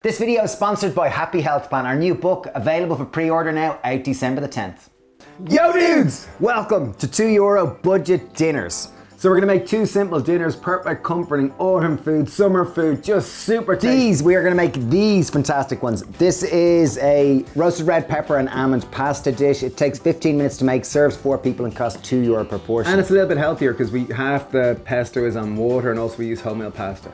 This video is sponsored by Happy Health Plan, our new book, available for pre-order now, out December the 10th. Yo dudes! Welcome to €2 budget dinners. So we're gonna make two simple dinners, perfect comforting autumn food, summer food, just super tasty. We are gonna make these fantastic ones. This is a roasted red pepper and almond pasta dish. It takes 15 minutes to make, serves 4 people and costs €2 per portion. And it's a little bit healthier because half the pesto is on water and also we use wholemeal pasta.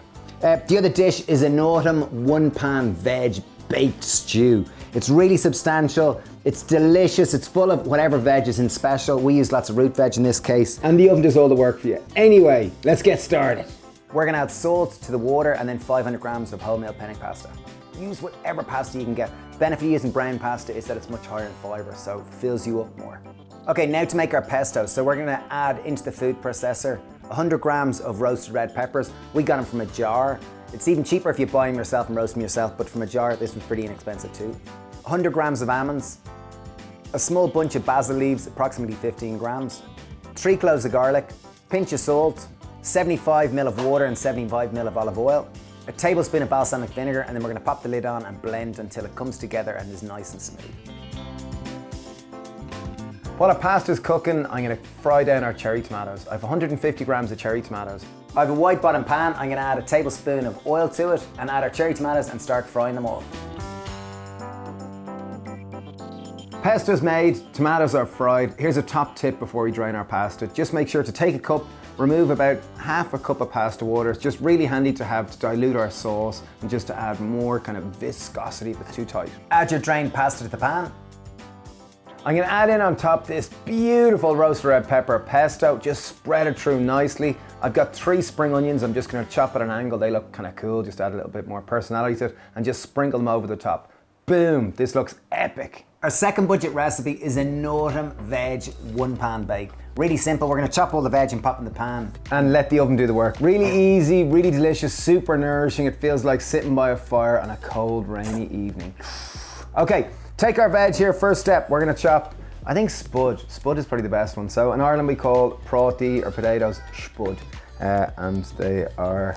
The other dish is an autumn one-pan veg baked stew. It's really substantial, it's delicious, it's full of whatever veg is in special. We use lots of root veg in this case. And the oven does all the work for you. Anyway, let's get started. We're gonna add salt to the water and then 500 grams of wholemeal penne pasta. Use whatever pasta you can get. The benefit of using brown pasta is that it's much higher in fiber, so it fills you up more. Okay, now to make our pesto. So we're gonna add into the food processor 100 grams of roasted red peppers. We got them from a jar. It's even cheaper if you buy them yourself and roast them yourself, but from a jar, this one's pretty inexpensive too. 100 grams of almonds, a small bunch of basil leaves, approximately 15 grams, 3 cloves of garlic, pinch of salt, 75 ml of water and 75 ml of olive oil, a tablespoon of balsamic vinegar, and then we're gonna pop the lid on and blend until it comes together and is nice and smooth. While our pasta's cooking, I'm gonna fry down our cherry tomatoes. I have 150 grams of cherry tomatoes. I have a wide bottom pan. I'm gonna add a tablespoon of oil to it and add our cherry tomatoes and start frying them all. Pesto's made, tomatoes are fried. Here's a top tip before we drain our pasta. Just make sure to take a cup, remove about half a cup of pasta water. It's just really handy to have to dilute our sauce and just to add more kind of viscosity if it's too tight. Add your drained pasta to the pan. I'm gonna add in on top this beautiful roasted red pepper pesto, just spread it through nicely. I've got 3 spring onions, I'm just gonna chop at an angle, they look kind of cool, just add a little bit more personality to it and just sprinkle them over the top. Boom, this looks epic. Our second budget recipe is an autumn veg one-pan bake. Really simple, we're gonna chop all the veg and pop in the pan. And let the oven do the work. Really easy, really delicious, super nourishing. It feels like sitting by a fire on a cold, rainy evening. Okay. Take our veg here, first step, we're gonna chop, I think spud. Spud is probably the best one. So in Ireland we call prátaí or potatoes spud. And they are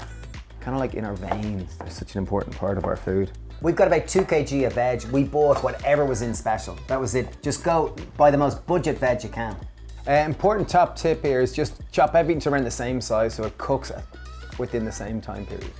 kind of like in our veins. They're such an important part of our food. We've got about 2 kg of veg. We bought whatever was in special. That was it. Just go buy the most budget veg you can. Important top tip here is just chop everything to around the same size so it cooks within the same time period.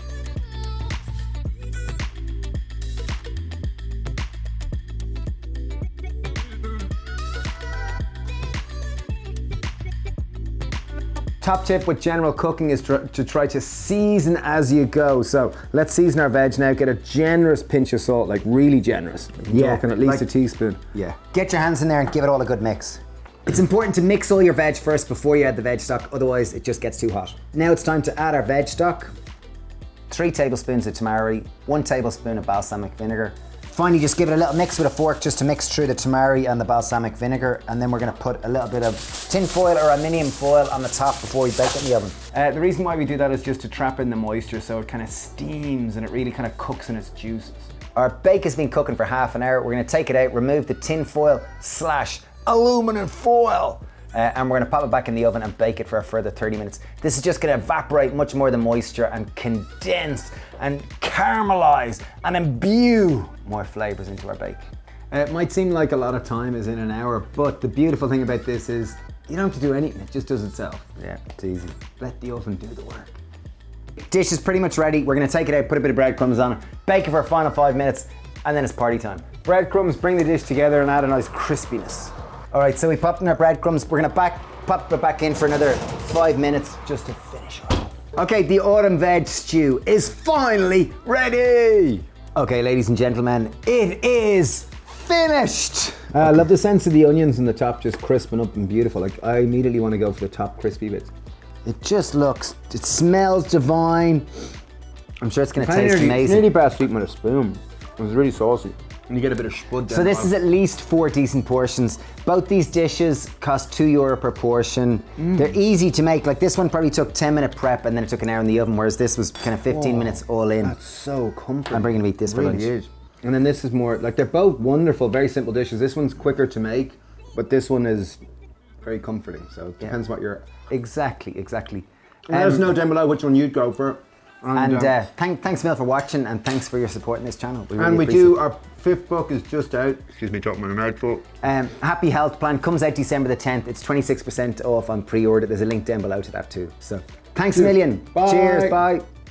Top tip with general cooking is to try to season as you go. So let's season our veg now. Get a generous pinch of salt, like really generous. Yeah, talking at least a teaspoon. Yeah. Get your hands in there and give it all a good mix. It's important to mix all your veg first before you add the veg stock, otherwise it just gets too hot. Now it's time to add our veg stock. 3 tablespoons of tamari, 1 tablespoon of balsamic vinegar. Finally, just give it a little mix with a fork just to mix through the tamari and the balsamic vinegar, and then we're gonna put a little bit of tin foil or aluminium foil on the top before we bake it in the oven. The reason why we do that is just to trap in the moisture so it kind of steams and it really kind of cooks in its juices. Our bake has been cooking for half an hour. We're gonna take it out, remove the tin foil / aluminum foil, and we're gonna pop it back in the oven and bake it for a further 30 minutes. This is just gonna evaporate much more of the moisture and condense and caramelize and imbue more flavors into our bake. It might seem like a lot of time is in an hour, but the beautiful thing about this is you don't have to do anything, it just does itself. Yeah, it's easy. Let the oven do the work. Dish is pretty much ready. We're gonna take it out, put a bit of breadcrumbs on it, bake it for a final 5 minutes, and then it's party time. Breadcrumbs bring the dish together and add a nice crispiness. All right, so we popped in our breadcrumbs. We're gonna pop it back in for another 5 minutes just to finish off. Okay, the autumn veg stew is finally ready. Okay, ladies and gentlemen, it is finished. I love the sense of the onions in the top just crisping up and beautiful. Like I immediately want to go for the top crispy bits. It just looks, it smells divine. I'm sure it's gonna taste amazing. It's nearly best eating with a spoon. It was really saucy. And you get a bit of spud down. So this is at least 4 decent portions. Both these dishes cost €2 per portion. They're easy to make. Like this one probably took 10-minute prep and then it took an hour in the oven, whereas this was kind of 15 minutes all in. That's so comforting. I'm bringing to eat this for lunch. Really is. And then this is more, like they're both wonderful, very simple dishes. This one's quicker to make, but this one is very comforting. So it depends what you're... Exactly. Let us know down below which one you'd go for. And thanks Mil for watching, and thanks for your support in this channel. We really and we appreciate do, it. our 5th book is just out. Excuse me, dropping my mouthful. Happy Health Plan comes out December the 10th. It's 26% off on pre-order. There's a link down below to that too. So thanks a million. Bye. Cheers, bye.